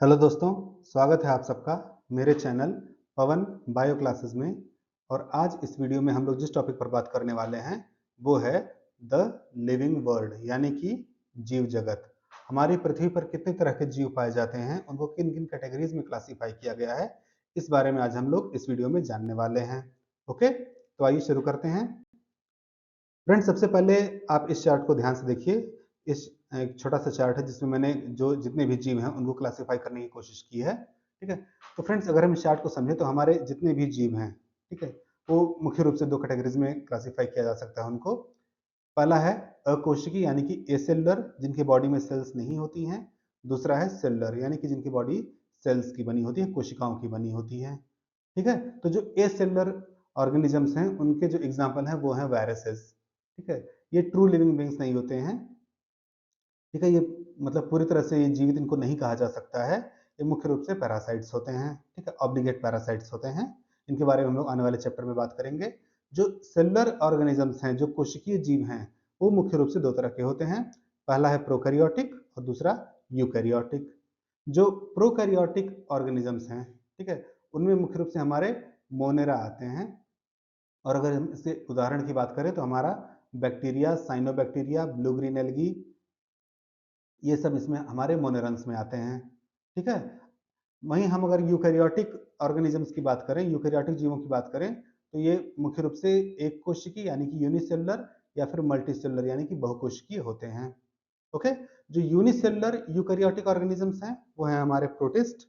Hello दोस्तों, स्वागत है आप सबका मेरे चैनल पवन बायो क्लासेस में। और आज इस वीडियो में हम लोग जिस टॉपिक पर बात करने वाले हैं वो है द लिविंग वर्ल्ड, यानी कि जीव जगत। हमारी पृथ्वी पर कितने तरह के जीव पाए जाते हैं, उनको किन किन कैटेगरीज में क्लासिफाई किया गया है, इस बारे में आज हम लोग इस वीडियो में जानने वाले हैं। ओके, तो आइए शुरू करते हैं। फ्रेंड्स, सबसे पहले आप इस चार्ट को ध्यान से देखिए। इस एक छोटा सा चार्ट है जिसमें मैंने जो जितने भी जीव हैं उनको क्लासिफाई करने की कोशिश की है। ठीक है, तो फ्रेंड्स अगर हम इस चार्ट को समझें तो हमारे जितने भी जीव हैं, ठीक है, वो मुख्य रूप से दो कैटेगरीज में क्लासिफाई किया जा सकता है उनको। पहला है अकोशिकी यानी कि एसेलुलर, जिनके बॉडी में सेल्स नहीं होती हैं। दूसरा है सेलुलर यानी कि जिनकी बॉडी सेल्स की बनी होती है, कोशिकाओं की बनी होती है। ठीक है, तो जो एसेलुलर ऑर्गेनिजम्स हैं उनके जो एग्जाम्पल हैं वो हैं वायरसेस। ठीक है, ये ट्रू लिविंग बींग्स नहीं होते हैं। ठीक है, ये मतलब पूरी तरह से ये जीवित इनको नहीं कहा जा सकता है। ये मुख्य रूप से पैरासाइट्स होते हैं। ठीक है, ऑब्लिगेट पैरासाइट्स होते हैं। इनके बारे में हम लोग आने वाले चैप्टर में बात करेंगे। जो सेलुलर ऑर्गेनिजम्स हैं, जो कोशिकीय जीव हैं, वो मुख्य रूप से दो तरह के होते हैं। पहला है प्रोकैरियोटिक और दूसरा यूकैरियोटिक। जो प्रोकैरियोटिक ऑर्गेनिजम्स हैं, ठीक है, उनमें मुख्य रूप से हमारे मोनेरा आते हैं। और अगर हम इसके उदाहरण की बात करें तो हमारा bacteria, cyanobacteria, blue green algae, ये सब इसमें हमारे मोनेरंस में आते हैं। ठीक है, वहीं हम अगर यूकैरियोटिक ऑर्गेनिजम्स की बात करें, यूकैरियोटिक जीवों की बात करें, तो ये मुख्य रूप से एक कोशिकी यानी कि यूनिसेलुलर या फिर मल्टीसेलुलर यानी कि बहुकोशिकीय होते हैं। ओके, जो यूनिसेलुलर यूकैरियोटिक ऑर्गेनिजम्स हैं वो हैं हमारे प्रोटिस्ट।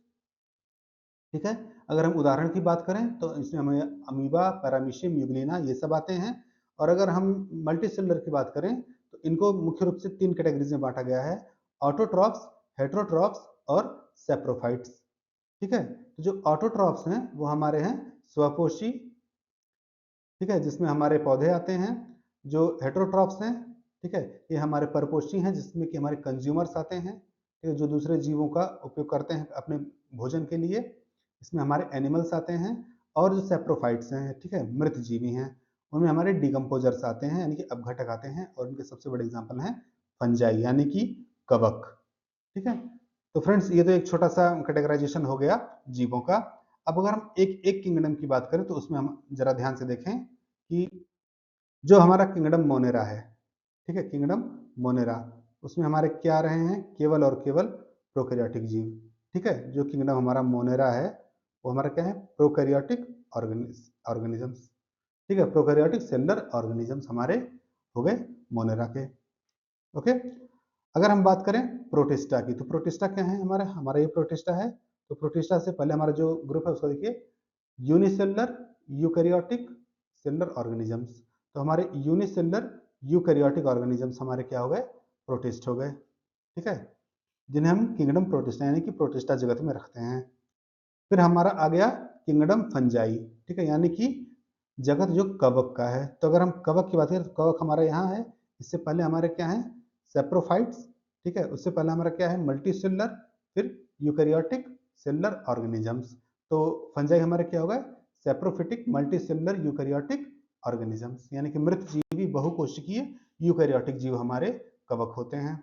ठीक है, अगर हम उदाहरण की बात करें तो इसमें हमें अमीबा, पैरामीशियम, यूग्लिना ये सब आते हैं। और अगर हम मल्टी सेलुलर की बात करें तो इनको मुख्य रूप से तीन कैटेगरीज में बांटा गया है: ऑटोट्रॉप्स, हेटेरोट्रॉप्स और सेप्रोफाइट्स। ठीक है, तो जो ऑटोट्रॉप्स हैं वो हमारे हैं स्वपोषी, ठीक है, जिसमें हमारे पौधे आते हैं। जो हेटेरोट्रॉप्स हैं, ठीक है, ये हमारे परपोषी हैं जिसमें कि हमारे कंज्यूमर्स आते हैं, ठीक है, जो दूसरे जीवों का उपयोग करते हैं अपने भोजन के लिए। इसमें हमारे एनिमल्स आते हैं। और जो सेप्रोफाइट्स हैं, ठीक है, मृत जीवी हैं, उनमें हमारे डिकम्पोजर्स आते हैं यानी कि अपघटक आते हैं। और उनके सबसे बड़े एग्जाम्पल हैं फंजाई यानी कि कवक। ठीक है, तो फ्रेंड्स ये तो एक छोटा सा कैटेगराइजेशन हो गया जीवों का। अब अगर हम एक एक किंगडम की बात करें तो उसमें हम जरा ध्यान से देखें कि जो हमारा किंगडम मोनेरा है, ठीक है, किंगडम मोनेरा, उसमें हमारे क्या रहे हैं? केवल और केवल प्रोकैरियोटिक जीव। ठीक है, जो किंगडम हमारा मोनेरा है वो हमारा क्या है? Prokaryotic organisms. ठीक है, प्रोकैरियोटिक सेलुलर ऑर्गेनिजम्स हमारे हो गए मोनेरा के। ओके, अगर हम बात करें प्रोटिस्टा की, तो प्रोटिस्टा क्या है? हमारा हमारा ये प्रोटिस्टा है। तो प्रोटिस्टा से पहले हमारा जो ग्रुप है उसको देखिए, यूनिसेलुलर यूकैरियोटिक सेलुलर ऑर्गेनिजम्स। तो हमारे यूनिसेलुलर यूकैरियोटिक ऑर्गेनिजम्स हमारे क्या हो गए? प्रोटिस्ट हो गए। ठीक है, जिन्हें हम किंगडम प्रोटिस्टा यानी कि प्रोटिस्टा जगत में रखते हैं। फिर हमारा आ गया किंगडम फंजाई। ठीक है, यानी कि जगत जो कवक का है। तो अगर हम कवक की बात करें तो कवक हमारा यहाँ है। इससे पहले हमारे क्या है? सेप्रोफाइट्स। ठीक है, उससे पहले हमारा क्या है? मल्टीसेलुलर, फिर यूकैरियोटिक सेलुलर ऑर्गेनिजम्स। तो फंजाई हमारे क्या होगा? सेप्रोफिटिक मल्टीसेलुलर यूकैरियोटिक ऑर्गेनिजम्स, यानी कि मृत जीवी बहुकोशिकीय यूकैरियोटिक जीव हमारे कवक होते हैं।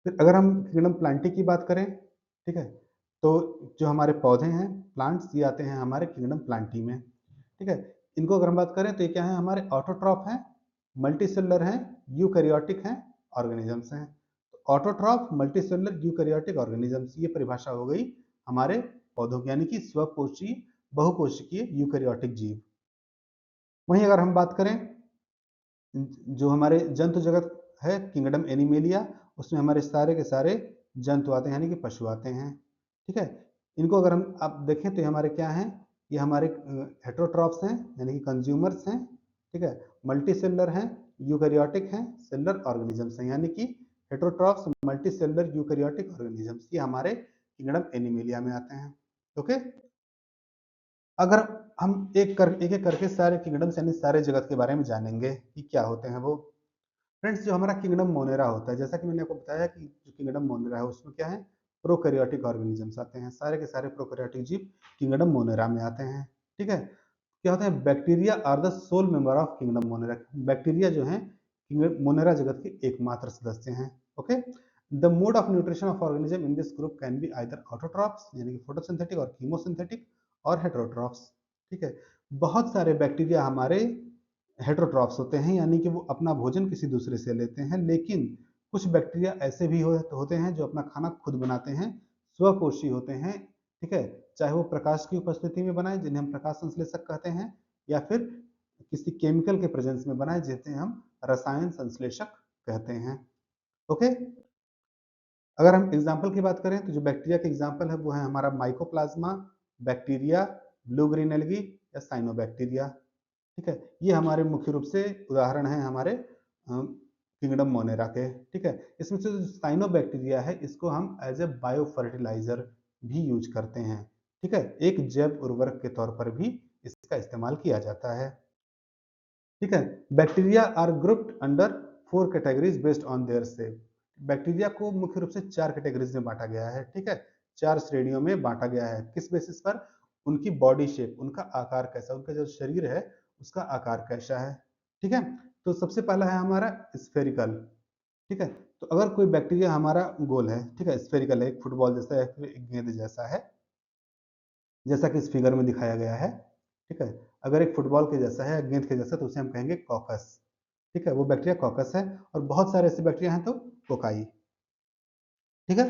फिर अगर हम किंगडम प्लांटी की बात करें, ठीक है, तो जो हमारे पौधे हैं, प्लांट्स, ये आते हैं हमारे किंगडम प्लांटी में। ठीक है, इनको अगर हम बात करें तो ये क्या है? हमारे ऑटोट्रॉफ हैं, मल्टीसेलुलर हैं, यूकैरियोटिक हैं, ऑर्गेनिजम्स हैं। ऑटोट्रॉफ, मल्टीसेलुलर, यूकैरियोटिक ऑर्गेनिजम्स, ये परिभाषा हो गई हमारे पौधों की, यानी कि स्वकोषीय बहुकोशिकीय यूकैरियोटिक जीव। वहीं अगर हम बात करें जो हमारे जंतु जगत है, किंगडम एनिमेलिया, उसमें हमारे सारे के सारे जंतु आते हैं यानी कि पशु आते हैं। ठीक है, इनको अगर हम आप देखें तो ये हमारे क्या हैं? ये हमारे हेटेरोट्रॉप्स हैं यानी कि कंज्यूमर्स हैं। ठीक है, मल्टीसेलुलर हैं, यूकैरियोटिक हैं, सेलुलर ऑर्गेनिजम्स हैं, यानी कि हेटेरोट्रॉप्स, मल्टीसेलुलर, यूकैरियोटिक ऑर्गेनिजम्स, ये हमारे किंगडम एनिमेलिया में आते हैं। ओके, अगर हम एक एक करके सारे किंगडम्स यानी सारे जगत के बारे में जानेंगे कि क्या होते हैं वो। फ्रेंड्स, जो हमारा किंगडम मोनेरा होता है, जैसा कि मैंने आपको बताया कि जो किंगडम मोनेरा है उसमें क्या है? प्रोकैरियोटिक ऑर्गेनिजम्स आते हैं। सारे के सारे प्रोकैरियोटिक जीव किंगडम मोनेरा में आते हैं। ठीक है, क्या होता है? Bacteria are the sole member of kingdom Monera. Bacteria जो है मोनेरा जगत के एकमात्र सदस्य हैं। Okay, the mode of nutrition of organism in this group can be either autotrophs यानी कि फोटोसिंथेटिक और कीमोसिंथेटिक और हेटेरोट्रॉप्स। ठीक है, बहुत सारे बैक्टीरिया हमारे हेटेरोट्रॉप्स होते हैं, यानी कि वो अपना भोजन किसी दूसरे से लेते हैं, लेकिन कुछ बैक्टीरिया ऐसे भी होते हैं जो अपना खाना खुद बनाते हैं, स्वपोषी होते हैं। ठीक है, चाहे वो प्रकाश की उपस्थिति में बनाए जिन्हें हम प्रकाश संश्लेषक कहते हैं, या फिर किसी केमिकल के प्रेजेंस में बनाए जिसे हम रसायन संश्लेषक कहते हैं। ओके, अगर हम एग्जाम्पल की बात करें तो जो बैक्टीरिया के एग्जाम्पल है वो है हमारा mycoplasma bacteria, blue green algae या साइनोबैक्टीरिया। ठीक है, ये हमारे मुख्य रूप से उदाहरण हैं हमारे किंगडम मोनेरा के। ठीक है, इसमें से जो साइनोबैक्टीरिया है इसको हम एज ए बायो फर्टिलाइजर भी यूज करते हैं। ठीक है, एक जैव उर्वरक के तौर पर भी इसका इस्तेमाल किया जाता है। ठीक है, bacteria are grouped under 4 categories based on their shape. Bacteria को मुख्य रूप से 4 कैटेगरीज में बांटा गया है। ठीक है, 4 श्रेणियों में बांटा गया है। किस बेसिस पर? उनकी बॉडी शेप, उनका आकार कैसा, उनका जो शरीर है उसका आकार कैसा है। ठीक है, तो सबसे पहला है हमारा स्फेरिकल। ठीक है, तो अगर कोई बैक्टीरिया हमारा गोल है, ठीक है, स्फेरिकल है, एक फुटबॉल जैसा है, फिर एक गेंद जैसा है, जैसा कि इस फिगर में दिखाया गया है। ठीक है, अगर एक फुटबॉल के जैसा है, गेंद के जैसा, तो उसे हम कहेंगे कॉकस। ठीक है, वो बैक्टीरिया कॉकस है। और बहुत सारे ऐसे बैक्टीरिया हैं तो कोकाई। ठीक है,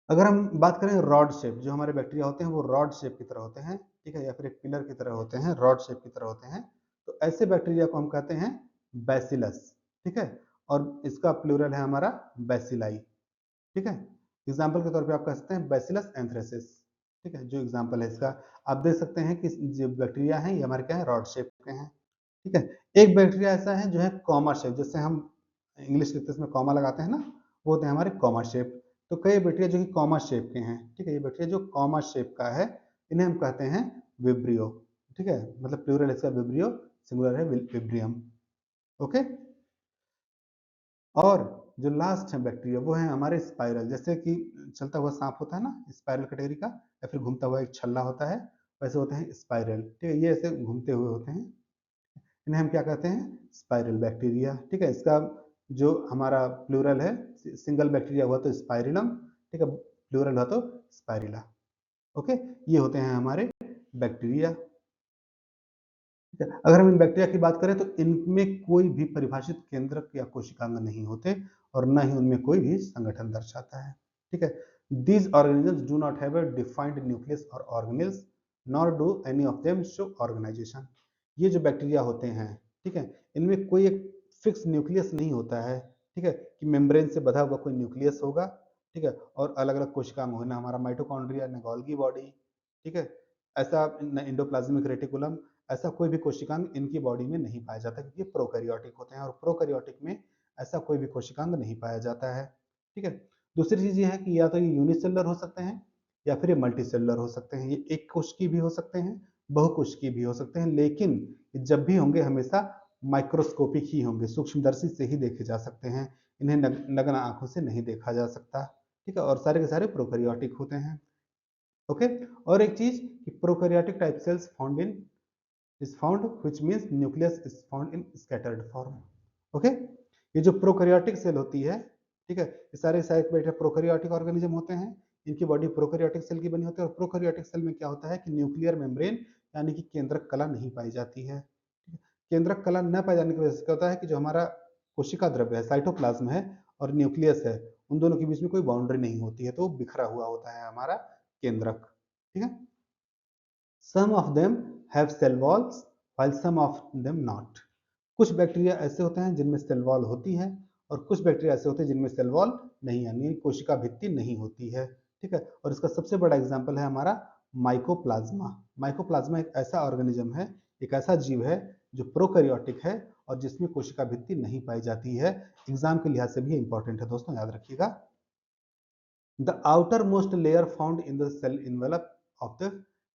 अगर हम बात करें रॉड शेप, जो हमारे बैक्टीरिया होते हैं वो रॉड शेप की तरह होते हैं। ठीक है, या फिर एक पिलर की तरह होते हैं, रॉड शेप की तरह होते हैं, तो ऐसे बैक्टीरिया को हम कहते हैं बैसिलस। ठीक है, और इसका प्लूरल है हमारा बैसिलाई। ठीक है, एग्जाम्पल के तौर पे आप कह सकते हैं बैसिलस एंथ्रेसिस। ठीक है, जो एग्जाम्पल है इसका, आप देख सकते हैं कि जो बैक्टीरिया हैं ये हमारे क्या है, रॉड शेप के हैं। ठीक है, एक बैक्टीरिया ऐसा है जो है कॉमा शेप, जैसे हम इंग्लिश लिखते हैं इसमें कॉमा लगाते हैं ना, वो होते हैं हमारे कॉमा शेप। तो कई बैक्टीरिया जो कि कॉमा शेप के हैं। ठीक है, ये बैक्टीरिया जो कॉमा शेप का है इन्हें हम कहते हैं विब्रियो। ठीक है, मतलब प्लूरल इसका विब्रियो, सिंगुलर है विब्रियम। ओके, और जो लास्ट है बैक्टीरिया वो है हमारे स्पाइरल, जैसे कि चलता हुआ सांप होता है ना, स्पाइरल कैटेगरी का, या फिर घूमता हुआ एक छल्ला होता है, वैसे होते हैं स्पाइरल। ठीक है, ये ऐसे घूमते हुए होते हैं, इन्हें हम क्या कहते हैं, स्पाइरल बैक्टीरिया। ठीक है, इसका जो हमारा प्लूरल है, सिंगल बैक्टीरिया हुआ तो स्पाइरिलम, ठीक है, प्लूरल हुआ तो स्पाइरिला। ओके, ये होते हैं हमारे बैक्टीरिया। अगर हम इन बैक्टीरिया की बात करें तो इनमें कोई भी परिभाषित केंद्रक या कोशिकांग नहीं होते और न ही उनमें कोई भी संगठन दर्शाता है। ठीक है, these organisms do not have a defined nucleus or organelles nor do any of them show organization। ये जो बैक्टीरिया होते हैं, ठीक है, इनमें कोई एक फिक्स न्यूक्लियस नहीं होता है। ठीक है, कि मेम्ब्रेन से बधा हुआ कोई न्यूक्लियस होगा। ठीक है, और अलग अलग कोशिकांग होना, हमारा माइटोकॉन्ड्रिया, न गोल्गी बॉडी। ठीक है, ऐसा न इंडोप्लाज्मिक रेटिकुलम, ऐसा कोई भी कोशिकांग इनकी बॉडी में नहीं पाया जाता, क्योंकि प्रोकैरियोटिक होते हैं और प्रोकैरियोटिक में ऐसा कोई भी कोशिकांग नहीं पाया जाता है। ठीक है, दूसरी चीज ये है कि या तो ये यूनिसेलुलर हो सकते हैं या फिर ये मल्टीसेलुलर हो सकते हैं। ये एक कोशिकी भी हो सकते हैं, बहुकोशिकीय भी हो सकते हैं, लेकिन जब भी होंगे हमेशा माइक्रोस्कोपिक ही होंगे, सूक्ष्मदर्शी से ही देखे जा सकते हैं, इन्हें नग्न आंखों से नहीं देखा जा सकता। ठीक है, और सारे के सारे प्रोकैरियोटिक होते हैं। ओके, और एक चीज कि prokaryotic type cells found in is found, which means nucleus is found in scattered form। Okay, ये जो प्रोकैरियोटिक सेल होती है, ठीक है, ये सारे साइड बैठे प्रोकैरियोटिक ऑर्गेनिज्म होते हैं, इनकी बॉडी प्रोकैरियोटिक सेल की बनी होती है। और प्रोकैरियोटिक सेल में क्या होता है कि न्यूक्लियर मेम्ब्रेन यानी कि केंद्रक कला नहीं पाई जाती है। केंद्रक कला न पाए जाने की वजह से क्या होता है कि जो हमारा कोशिका द्रव्य है, साइटोप्लाज्म है, और न्यूक्लियस है, उन दोनों के बीच में कोई बाउंड्री नहीं होती है, तो बिखरा हुआ होता है हमारा केंद्रक। ठीक है, some of them have cell walls while some of them not। कुछ बैक्टीरिया ऐसे होते हैं जिनमें सेल वॉल होती है और कुछ बैक्टीरिया ऐसे होते हैं जिनमें सेल वॉल नहीं, यानी कोशिका भित्ति नहीं होती है। ठीक है, और इसका सबसे बड़ा एग्जांपल है हमारा माइकोप्लाज्मा। माइकोप्लाज्मा एक ऐसा ऑर्गेनिज्म है, एक ऐसा जीव है जो प्रोकैरियोटिक है और जिसमें कोशिका भित्ति नहीं पाई जाती है। एग्जाम के लिहाज से भी इंपॉर्टेंट है दोस्तों, याद रखिएगा। The outermost layer found in the cell envelope of the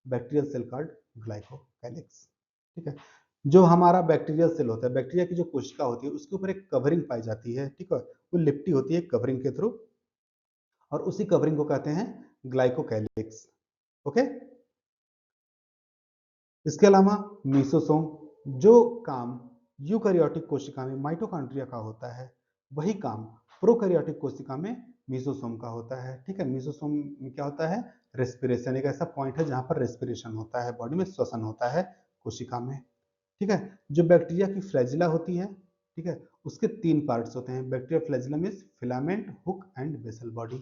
bacterial cell called glycocalyx। ठीक है, जो हमारा बैक्टीरियल सेल होता है, बैक्टीरिया की जो कोशिका होती है उसके ऊपर एक कवरिंग पाई जाती है। ठीक है, वो लिपटी होती है कवरिंग के थ्रू, और उसी कवरिंग को कहते हैं ग्लाइकोकैलिक्स। ओके, इसके अलावा मीसोसोम, जो काम यूकैरियोटिक कोशिका में माइटोकॉन्ड्रिया का होता है, वही काम प्रोकैरियोटिक कोशिका में मीसोसोम का होता है। ठीक है, मीसोसोम में क्या होता है, रेस्पिरेशन, एक ऐसा पॉइंट है जहां पर रेस्पिरेशन होता है, बॉडी में श्वसन होता है कोशिका में। ठीक है, जो बैक्टीरिया की फ्लैजिला होती है, ठीक है, उसके 3 पार्ट्स होते हैं। Bacteria flagellum is filament, hook and basal body.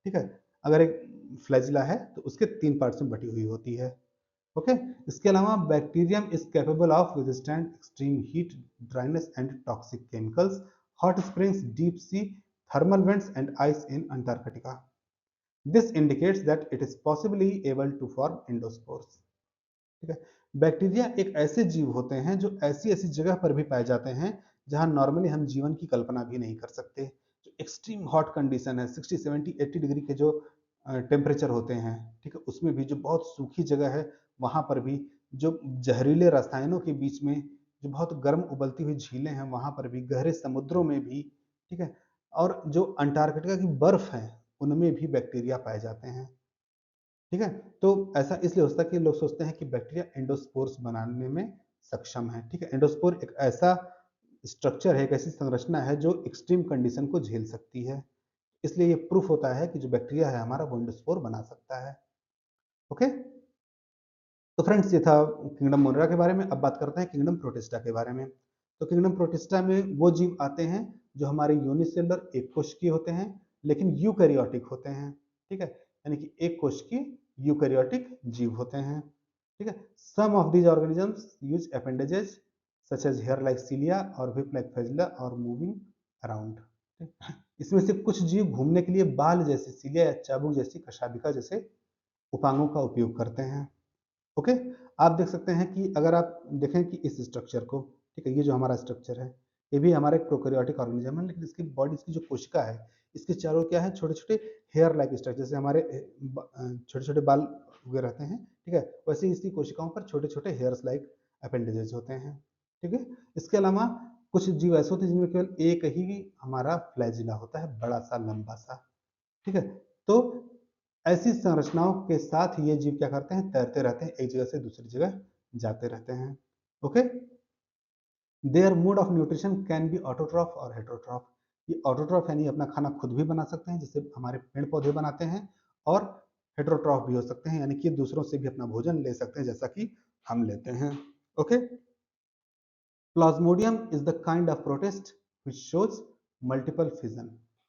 ठीक है, अगर एक फ्लैजिला है तो उसके 3 पार्ट्स में बटी हुई होती है। ओके, इसके अलावा bacterium is capable of withstand extreme heat, dryness and toxic chemicals, hot springs, deep sea, thermal vents and ice in Antarctica. This indicates that it is possibly able to form endospores. ठीक है, bacteria एक ऐसे जीव होते हैं जो ऐसी ऐसी जगह पर भी पाए जाते हैं जहां नॉर्मली हम जीवन की कल्पना भी नहीं कर सकते। जो एक्सट्रीम हॉट कंडीशन है, 60 70 80 डिग्री के जो टेम्परेचर होते हैं, ठीक है, उसमें भी, जो बहुत सूखी जगह है वहां पर भी, जो जहरीले रसायनों के बीच में, जो बहुत गर्म उबलती हुई झीलें हैं वहां पर भी, गहरे समुद्रों में भी, ठीक है, और जो अंटार्कटिका की बर्फ है उनमें भी बैक्टीरिया पाए जाते हैं। ठीक है, तो ऐसा इसलिए होता है कि लोग सोचते हैं कि बैक्टीरिया एंडोस्पोर्स बनाने में सक्षम है। ठीक है, एंडोस्पोर एक ऐसा स्ट्रक्चर है, एक ऐसी संरचना है जो एक्सट्रीम कंडीशन को झेल सकती है। इसलिए ये प्रूफ होता है कि जो बैक्टीरिया है हमारा, वो एंडोस्पोर बना सकता है। ओके, तो फ्रेंड्स ये था किंगडम मोनेरा के बारे में। अब बात करते हैं किंगडम प्रोटिस्टा के बारे में। तो किंगडम प्रोटिस्टा में वो जीव आते हैं जो हमारे यूनिसेलुलर, एक कोशिकीय होते हैं, लेकिन यूकैरियोटिक होते हैं। ठीक है, यानी कि एक कोशिकीय यूकैरियोटिक जीव होते हैं। ठीक है, some of these organisms use appendages such as hair like cilia और whip like flagella और मूविंग अराउंड। इसमें से कुछ जीव घूमने के लिए बाल जैसे सीलिया या चाबुक जैसी कशाभिका जैसे उपांगों का उपयोग करते हैं। ओके, आप देख सकते हैं कि अगर आप देखें कि इस स्ट्रक्चर को, ठीक है, ये जो हमारा स्ट्रक्चर है, ये भी हमारा एक प्रोकैरियोटिक ऑर्गेनिज्म है, लेकिन इसकी बॉडी, इसकी जो कोशिका है, इसके चारों क्या है, छोटे छोटे हेयर लाइक स्ट्रक्चर, जैसे हमारे छोटे छोटे बाल उगे रहते हैं, ठीक है, वैसे ही इसकी कोशिकाओं पर छोटे छोटे हेयर्स लाइक अपेंडेजेस होते हैं। ठीक है, इसके अलावा कुछ जीव ऐसे होते हैं जिनमें केवल एक ही हमारा फ्लैजिला होता है, बड़ा सा लंबा सा। ठीक है, तो ऐसी संरचनाओं के साथ ये जीव क्या करते हैं, तैरते रहते हैं, एक जगह से दूसरी जगह जाते रहते हैं। Okay, their mode of nutrition can be autotroph और हेटरोट्रॉफ। ये ऑटोट्रॉफ यानी अपना खाना खुद भी बना सकते हैं, जैसे हमारे पेड़ पौधे बनाते हैं, और हेटरोट्रॉफ भी हो सकते हैं, यानी कि दूसरों से भी अपना भोजन ले सकते हैं, जैसा कि हम लेते हैं। Okay, Plasmodium is the kind of protist which shows multiple fission.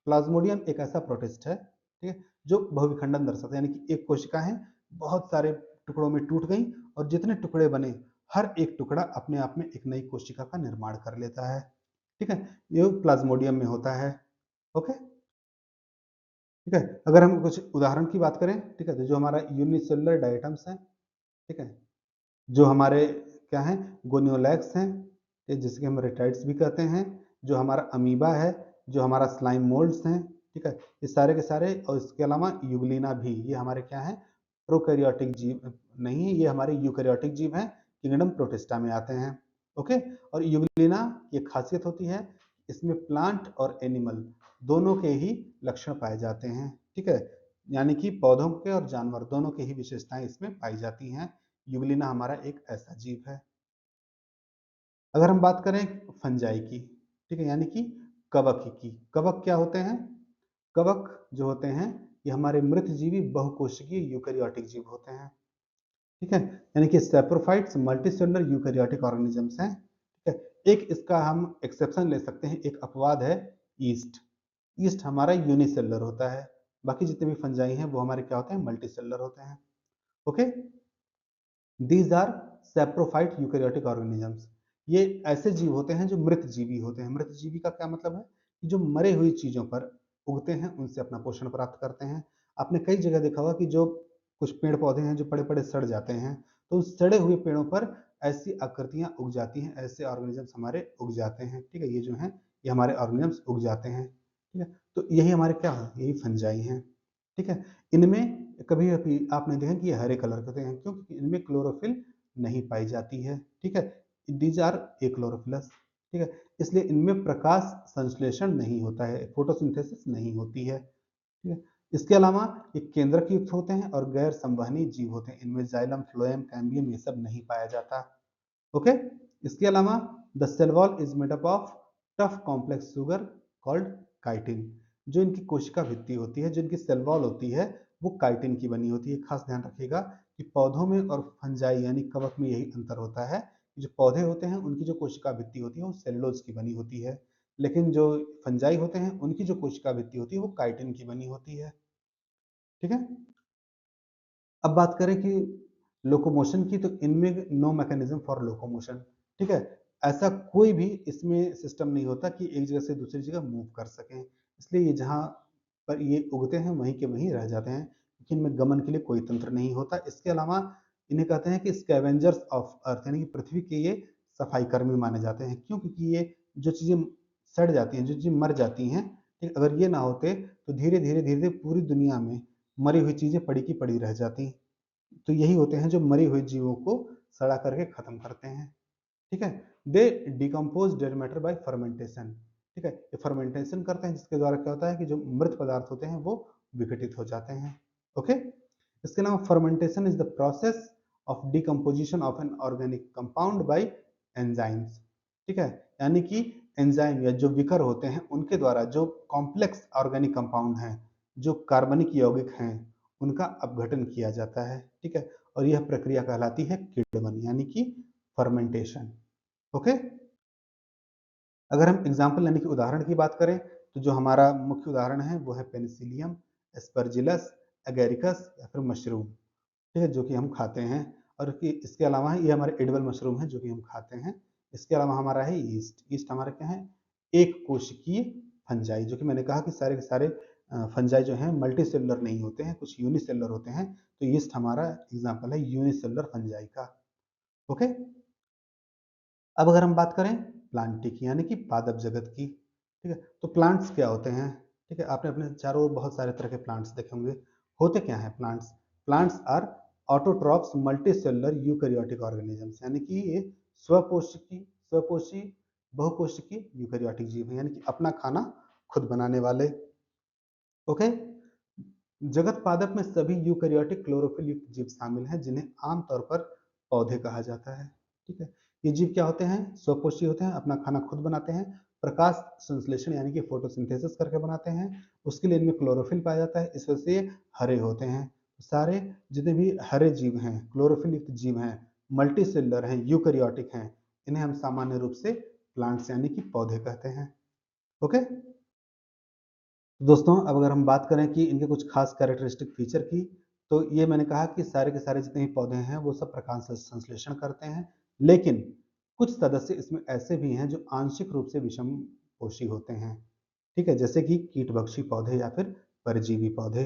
Plasmodium एक ऐसा प्रोटिस्ट है, ठीक है, जो बहुविखंडन दर्शाता है, यानी कि एक कोशिका है, बहुत सारे टुकड़ों में टूट गई, और जितने टुकड़े बने, हर एक टुकड़ा अपने आप में एक नई कोशिका का निर्माण कर लेता है। ठीक है, ये प्लाज्मोडियम में होता है। ओके, ठीक है, अगर हम कुछ उदाहरण की बात करें, ठीक है, तो जो हमारा यूनिसेलुलर डायटम्स है, ठीक है, जो हमारे क्या हैं, गोनियोलैक्स हैं, जिसके हम रेटाइड्स भी कहते हैं, जो हमारा अमीबा है, जो हमारा स्लाइम मोल्ड्स हैं, ठीक है, ये सारे के सारे, और इसके अलावा यूग्लिना भी, ये हमारे क्या हैं, प्रोकैरियोटिक जीव नहीं है, ये हमारे यूकैरियोटिक जीव हैं, किंगडम प्रोटिस्टा में आते हैं। ओके, और यूग्लिना की खासियत होती है, इसमें प्लांट और एनिमल दोनों के ही लक्षण पाए जाते हैं। ठीक है, यानी कि पौधों के और जानवर दोनों की ही विशेषताएं इसमें पाई जाती हैं। यूग्लिना हमारा एक ऐसा जीव है। अगर हम बात करें फंजाई की, ठीक है, यानी कि कवक की, कवक क्या होते हैं, कवक जो होते हैं, ये हमारे मृतजीवी बहुकोशिकीय यूकैरियोटिक जीव होते हैं। ठीक है, यानी कि सैप्रोफाइट्स मल्टीसेलुलर यूकैरियोटिक ऑर्गेनिजम्स हैं। ठीक है, एक इसका हम एक्सेप्शन ले सकते हैं, एक अपवाद है ईस्ट। ईस्ट हमारा यूनिसेलुलर होता है, बाकी जितने भी फंजाई हैं वो हमारे क्या होते हैं, मल्टीसेलुलर होते हैं। Okay, these are saprophyte eukaryotic organisms. ये ऐसे जीव होते हैं जो मृत जीवी होते हैं। मृत जीवी का क्या मतलब है, कि जो मरे हुई चीजों पर उगते हैं, उनसे अपना पोषण प्राप्त करते हैं। आपने कई जगह देखा होगा कि जो कुछ पेड़ पौधे हैं जो पड़े पड़े सड़ जाते हैं, तो उस सड़े हुए पेड़ों पर ऐसी आकृतियां उग जाती हैं, ऐसे ऑर्गेनिजम्स हमारे उग जाते हैं। ठीक है, ये जो हैं, ये हमारे ऑर्गेनिजम्स उग जाते हैं। ठीक है, तो यही हमारे क्या है, यही फंजाई हैं। ठीक है, इनमें कभी कभी आपने देखा कि ये हरे कलर के होते हैं, क्योंकि इनमें क्लोरोफिल नहीं पाई जाती है। ठीक है, दीज आर एक्लोरोफिलस। ठीक है, इसलिए इनमें प्रकाश संश्लेषण नहीं होता है, फोटोसिंथेसिस नहीं होती है। ठीक है, इसके अलावा ये केंद्रक युक्त होते हैं और गैर संवहनी जीव होते हैं, इनमें जाइलम, फ्लोएम, कैम्बियम ये सब नहीं पाया जाता। ओके, इसके अलावा the cell wall is made up of tough complex sugar called chitin. जो इनकी कोशिका भित्ति होती है, जो इनकी सेल वॉल होती है, वो काइटिन की बनी होती है। खास ध्यान रखिएगा कि पौधों में और फंजाई यानी कवक में यही अंतर होता है कि जो पौधे होते हैं उनकी जो कोशिका भित्ति होती है वो सेलुलोज की बनी होती है, लेकिन जो फंजाई होते हैं उनकी जो कोशिका भित्ति होती है वो काइटिन की बनी होती है। ठीक है। अब बात करें कि लोकोमोशन की, तो इनमें नो मैकेनिज्म फॉर लोकोमोशन। ठीक है। ऐसा कोई भी इसमें सिस्टम नहीं होता कि एक जगह से दूसरी जगह मूव कर सकें, इसलिए ये जहाँ पर ये उगते हैं वहीं के वहीं रह जाते हैं, क्योंकि इनमें गमन के लिए कोई तंत्र नहीं होता। इसके अलावा इन्हें कहते हैं कि स्कैवेंजर्स ऑफ अर्थ, यानी कि पृथ्वी के ये सफाई कर्मी माने जाते हैं। क्यों? क्योंकि ये जो चीजें सड़ जाती हैं, जो चीजें मर जाती हैं, ठीक, अगर ये ना होते तो धीरे धीरे धीरे धीरे पूरी दुनिया में मरी हुई चीजें पड़ी की पड़ी रह जाती। तो यही होते हैं जो मरे हुए जीवों को सड़ा करके खत्म करते हैं। ठीक है। दे decompose dead matter bye fermentation. ठीक है, ये फर्मेंटेशन करते हैं जिसके द्वारा क्या होता है कि जो मृत पदार्थ होते हैं वो विघटित हो जाते हैं। ओके। इसके अलावा fermentation is the process of decomposition of an organic compound bye enzymes. ठीक है, यानी कि एंजाइम या जो विकर होते हैं उनके द्वारा जो कॉम्प्लेक्स ऑर्गेनिक कंपाउंड हैं, जो कार्बनिक यौगिक हैं, उनका अपघटन किया जाता है। ठीक है, और यह प्रक्रिया कहलाती है किण्वन यानी कि फर्मेंटेशन। ओके। अगर हम एग्जाम्पल यानी कि उदाहरण की बात करें, तो जो हमारा मुख्य उदाहरण है वो है पेनिसिलियम, एस्परजिलस, एगेरिकस या फिर मशरूम। ठीक है, जो कि हम खाते हैं। और इसके अलावा ये हमारे एडिबल मशरूम है जो कि हम खाते हैं। इसके अलावा हमारा है ईस्ट। ईस्ट हमारा क्या है? एक कोशिकीय फंजाई, जो कि मैंने कहा कि सारे के सारे फंजाई जो हैं मल्टी सेलुलर नहीं होते हैं, कुछ यूनिसेलुलर होते हैं। तो ईस्ट हमारा एग्जाम्पल है यूनिसेलुलर फंजाई का। ओके। अब अगर हम बात करें प्लांटी की, यानी कि पादप जगत की, ठीक है, तो प्लांट्स क्या होते हैं? ठीक है, आपने अपने चारों ओर बहुत सारे तरह के प्लांट्स देखे होंगे। होते क्या हैं plants? Plants are autotrophs multicellular eukaryotic organisms, यानी कि ये स्वपोषी बहुकोशिकीय यूकैरियोटिक जीव हैं, यानी कि अपना खाना खुद बनाने वाले। ओके। जगत पादप में सभी यूकैरियोटिक क्लोरोफिल युक्त जीव शामिल हैं, जिन्हें आमतौर पर पौधे कहा जाता है। ठीक है, ये जीव क्या होते हैं? स्वपोषी होते हैं, अपना खाना खुद बनाते हैं, प्रकाश संश्लेषण यानी कि फोटोसिंथेसिस करके बनाते हैं। उसके लिए इनमें क्लोरोफिल पाया जाता है, इस वजह से ये हरे होते हैं। सारे जितने भी हरे जीव हैं, क्लोरोफिल युक्त जीव हैं, मल्टी सेलुलर हैं, यूकैरियोटिक हैं, इन्हें हम सामान्य रूप से प्लांट्स यानी कि पौधे कहते हैं। ओके। दोस्तों, अब अगर हम बात करें कि इनके कुछ खास कैरेक्टरिस्टिक फीचर की, तो ये मैंने कहा कि सारे के सारे जितने भी पौधे हैं वो सब प्रकाश संश्लेषण करते हैं, लेकिन कुछ सदस्य इसमें ऐसे भी हैं जो आंशिक रूप से विषम पोषी होते हैं। ठीक है, जैसे कि कीटभक्षी पौधे या फिर परजीवी पौधे।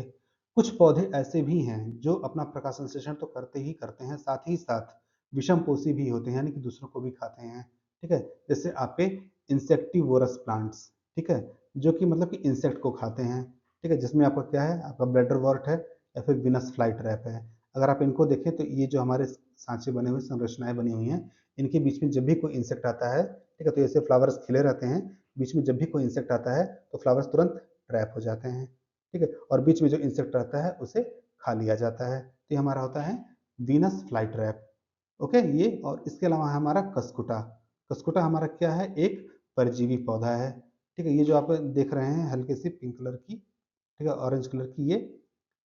कुछ पौधे ऐसे भी हैं जो अपना प्रकाश संश्लेषण तो करते ही करते हैं, साथ ही साथ विषम पोषी भी होते हैं, यानी कि दूसरों को भी खाते हैं। ठीक है, जैसे आपके इंसेक्टिवोरस प्लांट्स। ठीक है, जो कि मतलब कि इंसेक्ट को खाते हैं। ठीक है, जिसमें आपका क्या है? आपका ब्लैडरवॉर्ट है या फिर विनस फ्लाई ट्रैप है। अगर आप इनको देखें तो ये जो हमारे सांचे बने हुए, संरचनाएं बनी हुई हैं, इनके बीच में जब भी कोई इंसेक्ट आता है, ठीक है, तो ऐसे फ्लावर्स खिले रहते हैं, बीच में जब भी कोई इंसेक्ट आता है तो फ्लावर्स तुरंत ट्रैप हो जाते हैं। ठीक है, और बीच में जो इंसेक्ट रहता है उसे खा लिया जाता है। तो ये हमारा होता है वीनस फ्लाई ट्रैप। ओके, ये और इसके अलावा है हमारा कसकुटा। कसकुटा हमारा क्या है? एक परजीवी पौधा है। ठीक है, ये जो आप देख रहे हैं हल्के सी पिंक कलर की, ठीक है, ऑरेंज कलर की ये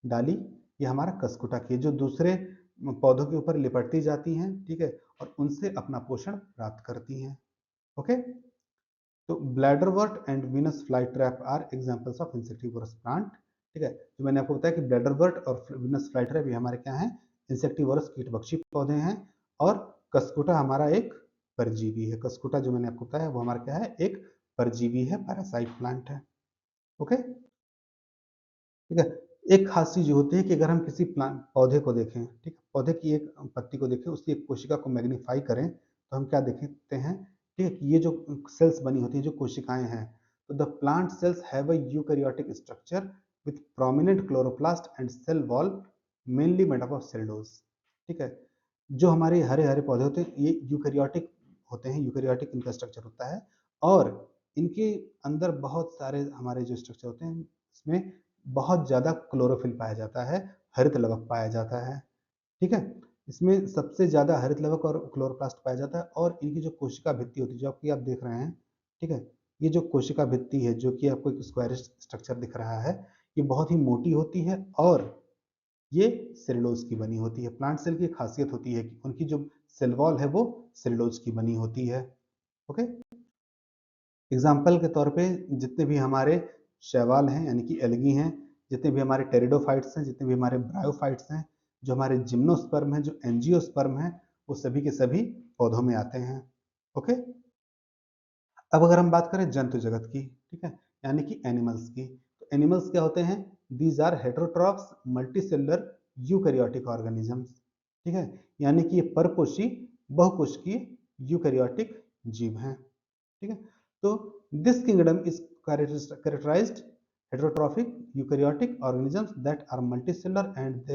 डाली, ये हमारा कसकुटा की है, जो दूसरे पौधों के ऊपर लिपटती जाती हैं। ठीक है, और उनसे अपना पोषण प्राप्त करती हैं। ओके। तो bladderwort and Venus flytrap are examples of insectivorous plant. ठीक है, जो मैंने आपको बताया कि ब्लैडरवर्ट और वीनस फ्लाई ट्रैप ये हमारे क्या हैं? इंसेक्टिवोरस कीटभक्षी पौधे हैं। और कसकुटा हमारा एक परजीवी है। कसकुटा जो मैंने आपको बताया वो हमारा क्या है? एक परजीवी है, पैरासाइट प्लांट है। ओके। ठीक है, एक खास चीज होती है कि अगर हम किसी प्लांट पौधे को देखें, ठीक है, पौधे की एक पत्ती को देखें, उसकी एक कोशिका को मैग्नीफाई करें, तो हम क्या देखते हैं? ठीक है, कि ये जो सेल्स बनी होती है, जो कोशिकाएं हैं, तो the plant cells have a eukaryotic structure with prominent chloroplast and cell wall mainly made up of cellulose. ठीक है, जो हमारे हरे हरे पौधे होते हैं ये यूकैरियोटिक होते हैं, यूकैरियोटिक इनका स्ट्रक्चर होता है। और इनके अंदर बहुत सारे हमारे जो स्ट्रक्चर होते हैं, इसमें बहुत ज़्यादा क्लोरोफिल पाया जाता है, हरित लवक पाया जाता है। ठीक है, इसमें सबसे ज़्यादा हरित लवक और क्लोरोप्लास्ट पाया जाता है। और इनकी जो कोशिका भित्ति होती है, जो आपकी आप देख रहे हैं, ठीक है, ये जो कोशिका भित्ति है, जो कि आपको एक स्क्वायरिश स्ट्रक्चर दिख रहा है, ये बहुत ही मोटी होती है और ये सेलुलोज की बनी होती है। प्लांट सेल की खासियत होती है कि उनकी जो सेल वॉल है वो सेलुलोज की बनी होती है। ओके, एग्जाम्पल के तौर पे जितने भी हमारे शैवाल हैं यानी कि एल्गी हैं, जितने भी हमारे टेरिडोफाइट्स हैं, जितने भी हमारे ब्रायोफाइट्स हैं, जो हमारे जिम्नोस्पर्म हैं, जो एंजियोस्पर्म हैं, वो सभी के सभी पौधों में आते हैं। ओके, अब अगर हम बात करें जंतु जगत की, ठीक है, यानी कि एनिमल्स की, तो एनिमल्स क्या होते हैं? These are heterotrophs multicellular eukaryotic organisms, ठीक है, यानी कि ये परपोषी बहुकोशिकीय यूकैरियोटिक जीव हैं। ठीक है, तो this kingdom is characterized heterotrophic eukaryotic organisms that are multicellular and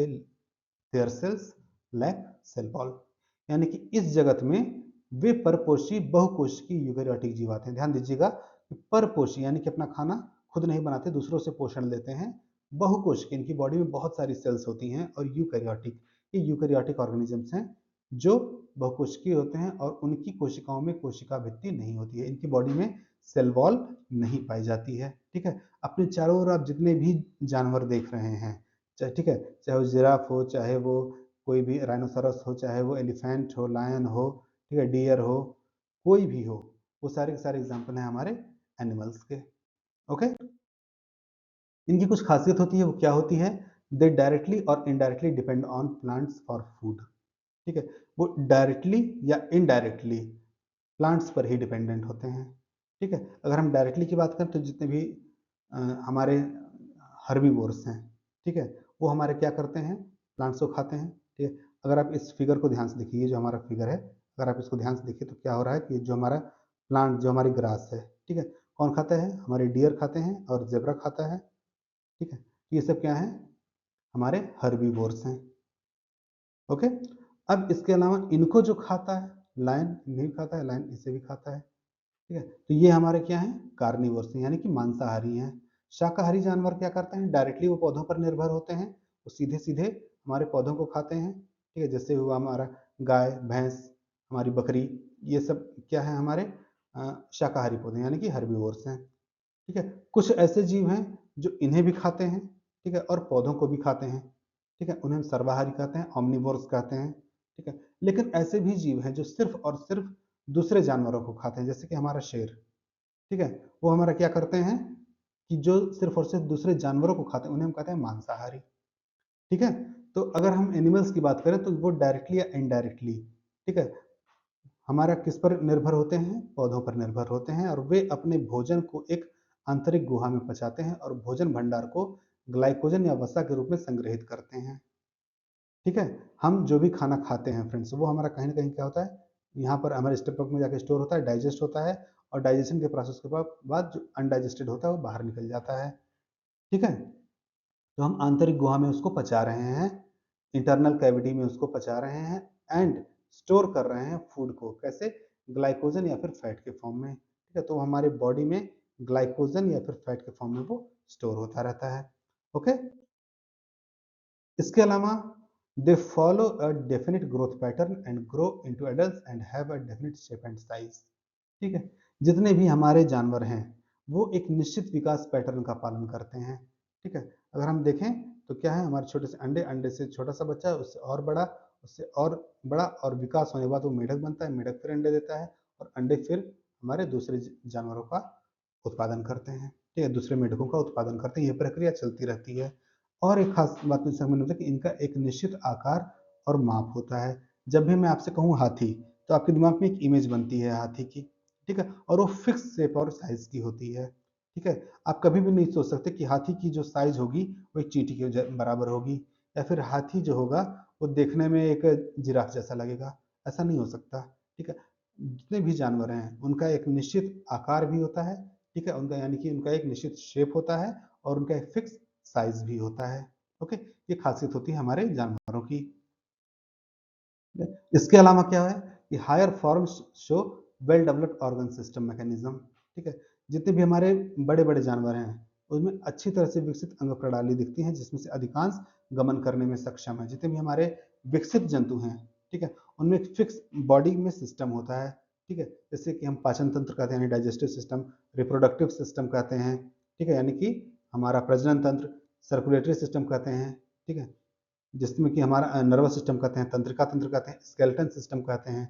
their cells lack cell wall, यानी कि इस जगत में वे परपोषी बहुकोशिकीय यूकैरियोटिक जीव आते हैं। ध्यान दीजिएगा कि परपोषी यानी कि अपना खाना खुद नहीं बनाते, दूसरों से पोषण लेते हैं। बहुकोशिकीय, इनकी बॉडी में बहुत सारी सेल्स होती हैं। और यूकैरियोटिक, ये यूकैरियोटिक ऑर्गेनिजम्स हैं जो बहुकोशिकीय होते हैं और उनकी कोशिकाओं में कोशिका भित्ति नहीं होती है, इनकी बॉडी में सेल वॉल नहीं पाई जाती है। ठीक है, अपने चारों ओर आप जितने भी जानवर देख रहे हैं, चाहे, ठीक है, चाहे वो जिराफ हो, चाहे वो कोई भी राइनोसरस हो, चाहे वो एलिफेंट हो, लायन हो, ठीक है, डियर हो, कोई भी हो, वो सारे के सारे एग्जाम्पल हैं हमारे एनिमल्स के। ओके, इनकी कुछ खासियत होती है, वो क्या होती है? दे डायरेक्टली और indirectly depend on plants for food. ठीक है, वो डायरेक्टली या इनडायरेक्टली प्लांट्स पर ही डिपेंडेंट होते हैं। ठीक है, अगर हम डायरेक्टली की बात करें तो जितने भी हमारे हर्बीवोर्स हैं, ठीक है, वो हमारे क्या करते हैं? प्लांट्स को खाते हैं। ठीक है, अगर आप इस फिगर को ध्यान से देखिए, जो हमारा फिगर है, अगर आप इसको ध्यान से देखिए तो क्या हो रहा है कि जो हमारा प्लांट, जो हमारी ग्रास है, ठीक है, कौन खाता है? हमारे डियर खाते हैं और जेब्रा खाता है। ठीक है, ये सब क्या है? हमारे हर्बीवोर्स हैं। ओके, अब इसके अलावा इनको जो खाता है, लायन इन्हें भी खाता है, लायन इसे भी खाता है। ठीक है, तो ये हमारे क्या हैं? कार्निवोर्स हैं, यानी कि मांसाहारी हैं। शाकाहारी जानवर क्या करते हैं? डायरेक्टली वो पौधों पर निर्भर होते हैं, वो सीधे सीधे हमारे पौधों को खाते हैं। ठीक है, जैसे हुआ हमारा गाय, भैंस, हमारी बकरी, ये सब क्या है? हमारे शाकाहारी पौधे यानी कि हर्बीवोर्स हैं। ठीक है, कुछ ऐसे जीव हैं जो इन्हें भी खाते हैं, ठीक है, और पौधों को भी खाते हैं। ठीक है, उन्हें हम सर्वाहारी कहते हैं, ऑमनिवोर्स कहते हैं। ठीक है, लेकिन ऐसे भी जीव हैं जो सिर्फ और सिर्फ दूसरे जानवरों को खाते हैं, जैसे कि हमारा शेर। ठीक है, वो हमारा क्या करते हैं कि जो सिर्फ और सिर्फ दूसरे जानवरों को खाते हैं, उन्हें हम कहते हैं मांसाहारी। ठीक है, तो अगर हम एनिमल्स की बात करें तो वो डायरेक्टली या इनडायरेक्टली, ठीक है, हमारा किस पर निर्भर होते हैं? पौधों पर निर्भर होते हैं, और वे अपने भोजन को एक आंतरिक गुहा में पचाते हैं और भोजन भंडार को ग्लाइकोजन या वसा के रूप में संग्रहित करते हैं। ठीक है, हम जो भी खाना खाते हैं फ्रेंड्स, वो हमारा कहीं ना कहीं क्या होता है? यहाँ पर हमारे स्टमक में जाके स्टोर होता है, डाइजेस्ट होता है, और डाइजेशन के प्रोसेस के बाद जो अनडाइजेस्टेड होता है वो बाहर निकल जाता है। ठीक है, तो हम आंतरिक गुहा में उसको पचा रहे हैं, इंटरनल कैविटी में उसको पचा रहे हैं, एंड स्टोर कर रहे हैं फूड को। कैसे? ग्लाइकोजन या फिर फैट के फॉर्म में। ठीक है, तो हमारे बॉडी में ग्लाइकोजन या फिर फैट के फॉर्म में वो स्टोर होता रहता है। ओके, इसके अलावा they follow a definite growth pattern and grow into adults and have a definite shape and size. ठीक है, जितने भी हमारे जानवर हैं वो एक निश्चित विकास पैटर्न का पालन करते हैं। ठीक है, अगर हम देखें तो क्या है? हमारे छोटे से अंडे, अंडे से छोटा सा बच्चा, उससे और बड़ा, उससे और बड़ा, और विकास होने के बाद वो मेढक बनता है, मेढक फिर अंडे देता है, और अंडे फिर हमारे दूसरे जानवरों का उत्पादन करते हैं। ठीक है, दूसरे मेढकों का उत्पादन करते हैं, ये प्रक्रिया चलती रहती है। और एक खास बात मुझे समझ में होता है कि इनका एक निश्चित आकार और माप होता है। जब भी मैं आपसे कहूँ हाथी, तो आपके दिमाग में एक इमेज बनती है हाथी की। ठीक है, और वो फिक्स शेप और साइज की होती है। ठीक है, आप कभी भी नहीं सोच सकते कि हाथी की जो साइज होगी वो एक चींटी के बराबर होगी, या फिर हाथी जो होगा वो देखने में एक जिराफ जैसा लगेगा। ऐसा नहीं हो सकता। ठीक है, जितने भी जानवर हैं उनका एक निश्चित आकार भी होता है। ठीक है, उनका यानी कि उनका एक निश्चित शेप होता है, और उनका एक फिक्स साइज भी होता है। ओके, ये खासियत होती है हमारे जानवरों की। इसके अलावा क्या है कि higher forms show well developed organ system mechanism. ठीक है, जितने भी हमारे बड़े बड़े जानवर हैं उसमें अच्छी तरह से विकसित अंग प्रणाली दिखती है, जिसमें से अधिकांश गमन करने में सक्षम है। जितने भी हमारे विकसित जंतु हैं, ठीक है, उनमें एक फिक्स बॉडी में सिस्टम होता है। ठीक है। जैसे कि हम पाचन तंत्र कहते हैं यानी डाइजेस्टिव सिस्टम, रिप्रोडक्टिव सिस्टम कहते हैं, ठीक है, यानी कि हमारा प्रजनन तंत्र, सर्कुलेटरी सिस्टम कहते हैं, ठीक है, जिसमें कि हमारा नर्वस सिस्टम कहते हैं, तंत्रिका तंत्र कहते हैं, स्केलेटन सिस्टम कहते हैं,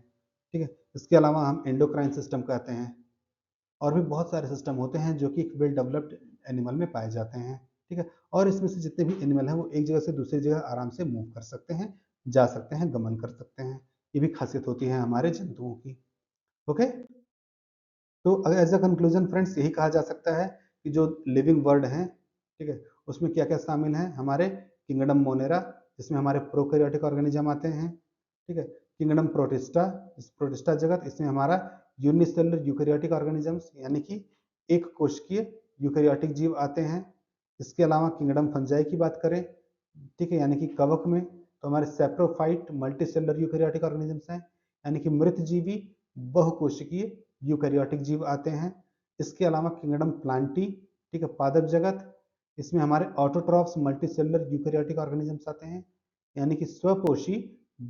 ठीक है। इसके अलावा हम एंडोक्राइन सिस्टम कहते हैं, और भी बहुत सारे सिस्टम होते हैं जो कि एक वेल डेवलप्ड एनिमल में पाए जाते हैं, ठीक है। और इसमें से जितने भी एनिमल हैं वो एक जगह से दूसरी जगह आराम से मूव कर सकते हैं, जा सकते हैं, गमन कर सकते हैं। ये भी खासियत होती है हमारे जंतुओं की। ओके, तो एज अ कंक्लूजन फ्रेंड्स यही कहा जा सकता है कि जो लिविंग वर्ल्ड हैं, ठीक है, उसमें क्या क्या शामिल हैं। हमारे किंगडम मोनेरा, जिसमें हमारे प्रोकैरियोटिक ऑर्गेनिज्म आते हैं, ठीक है। किंगडम प्रोटिस्टा, इस प्रोटिस्टा जगत, इसमें हमारा यूनिसेलुलर यूकैरियोटिक ऑर्गेनिजम्स यानी कि एक कोशिकीय यूकैरियोटिक जीव आते हैं। इसके अलावा किंगडम फंजाई की बात करें, ठीक है, यानी कि कवक में, तो हमारे सेप्रोफाइट मल्टीसेलुलर यूकैरियोटिक ऑर्गेनिजम्स हैं, यानी कि मृतजीवी बहुकोशिकीय यूकैरियोटिक जीव आते हैं। इसके अलावा किंगडम प्लांटी, ठीक है, पादप जगत, इसमें हमारे ऑटोट्रॉफ्स मल्टीसेलुलर यूकैरियोटिक ऑर्गेनिजम्स आते हैं, यानी कि स्वपोषी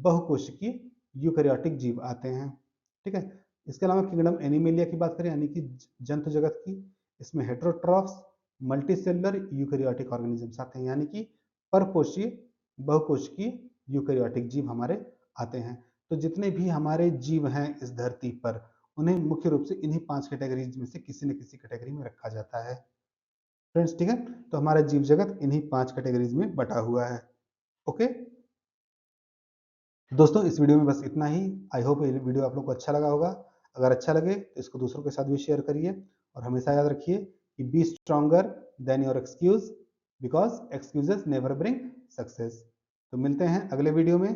बहुकोशिकीय यूकैरियोटिक जीव आते हैं, ठीक है। इसके अलावा किंगडम एनिमेलिया की बात करें, यानी कि जंतु जगत की, इसमें हेटेरोट्रॉफ्स मल्टीसेलुलर यूकैरियोटिक ऑर्गेनिजम्स आते हैं, यानी कि परपोषीय बहुकोशिकीय यूकैरियोटिक जीव हमारे आते हैं। तो जितने भी हमारे जीव हैं इस धरती पर, उन्हें मुख्य रूप से इन्हीं 5 कैटेगरीज में से किसी न किसी कैटेगरी में रखा जाता है फ्रेंड्स, ठीक है। तो हमारा जीव जगत इन्हीं 5 कैटेगरीज में बटा हुआ है। ओके दोस्तों, इस वीडियो में बस इतना ही। आई होप ये वीडियो आप लोग को अच्छा लगा होगा। अगर अच्छा लगे तो इसको दूसरों के साथ भी शेयर करिए, और हमेशा याद रखिए कि B stronger than your excuse, because excuses never bring success. तो मिलते हैं अगले वीडियो में,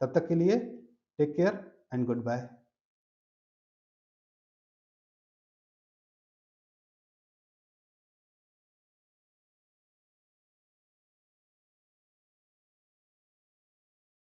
तब तक के लिए take care and good bye.